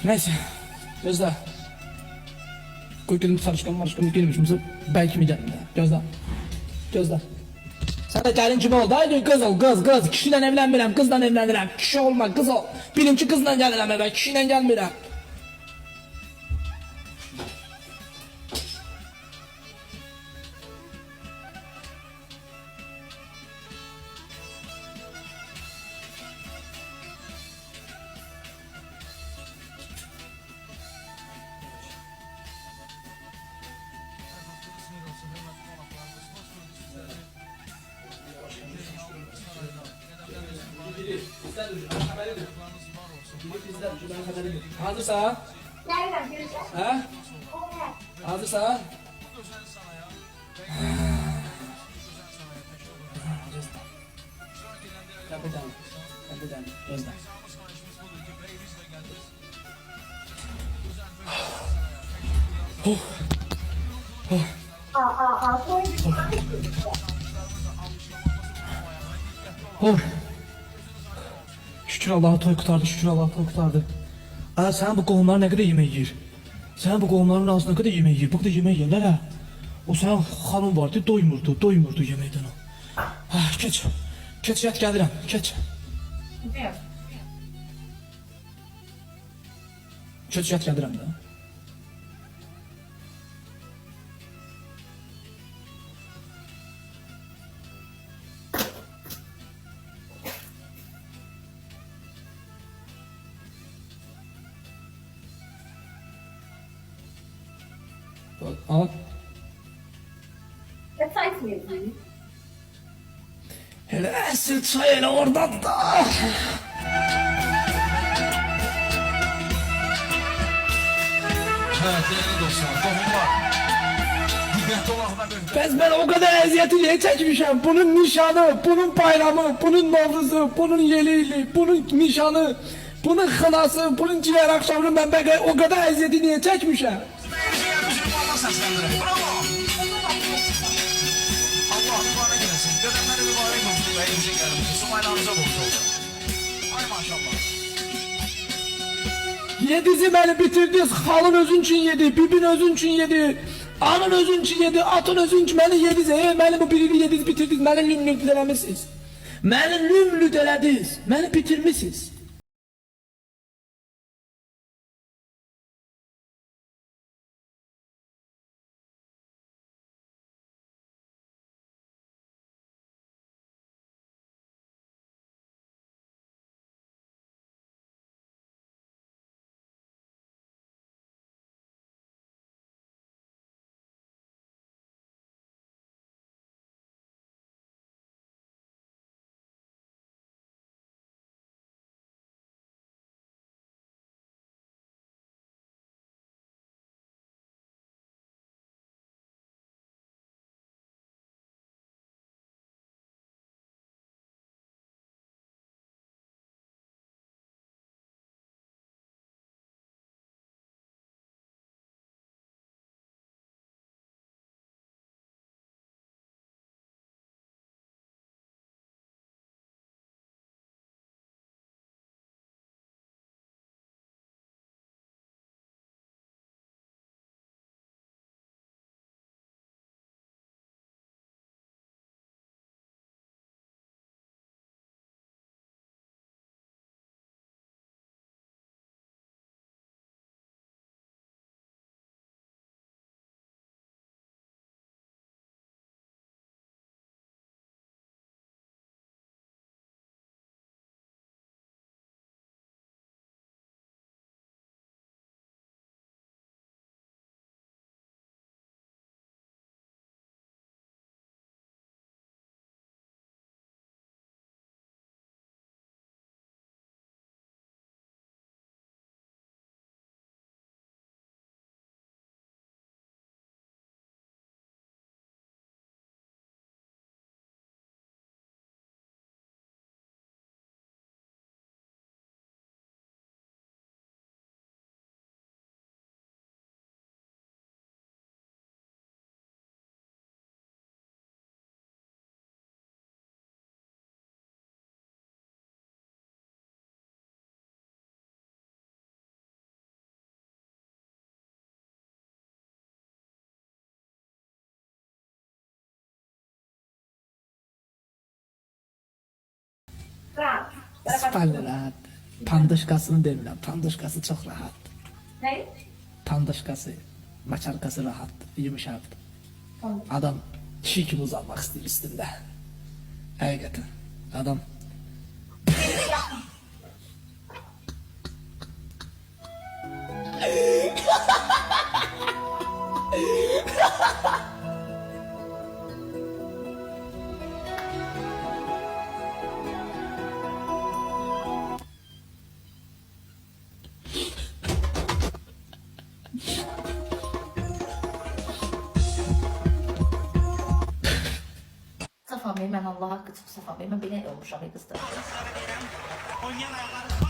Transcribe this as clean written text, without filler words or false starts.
Neyse. Gözle. Koy dedim sarışkan gelmiş misin? Belki mi geldi? Gözle. Gözle. Sen de gelin kim oldu? Haydi kız ol kız. Kişiden evlenmirəm, kızdan evlenirəm. Kişi olma kız ol. Bilimçi kızla gelirəm eve, kişiden gelmirəm. Hazırsan? Nereden göreceğiz? Ha? Hazırsan? Kapıdan. Gözle. Şükür Allah'a toy kurtardı, şükür Allah'a toy kurtardı. Aa, sen bu qohumlar ne kadar yemek yer? Sen bu qohumların arasında ne kadar yemek yer? Bu kadar yemek yerler ha? O sen hanım vardı, doymurdu yemekten o. Ah, geç yat gelirəm, geç. Geç yat gelirəm da. Al. Ne çay içmiyorsun? Hele esil çay hele oradan da. Evet değerli dostlar, tohumlar. Hürriyette Allah'ına bir Bəs ben o kadar eziyeti niye çəkmişəm? Bunun nişanı, bunun bayramı, bunun Novruzu, bunun yelili, bunun nişanı, bunun xınası, bunun ciğer akşamını ben o kadar eziyeti niye çəkmişəm? Müziği Allah seslendirir. Bravo. Allah mübarek eylesin. Dedemleri mübarek olsun ve müziklerimizi. Sumaylarınıza borç olsun. Ay maşallah. Yedizi beni bitirdiniz, halın özün için yedi, bibin özün için yedi, anın özün için yedi, atın özün için beni yediz, beni bu birini yediz, bitirdiniz, beni lümlüt eləmişsiniz. Beni lümlüt elədiniz, beni bitirmişsiniz. Rahat. Spalli rahat. Pandışkasını demirəm. Pandışkası çox rahat. Ne? Pandışkası, maçarkası rahat, yumuşak. Tamam. Adam çiğ gibi uzanmak istiyor üstünde. Hakikaten. Adam Safa Bey, mən Allah haqqı çox Safa Bey, mən belə olmuşam qızlar. Oynayan ayaqları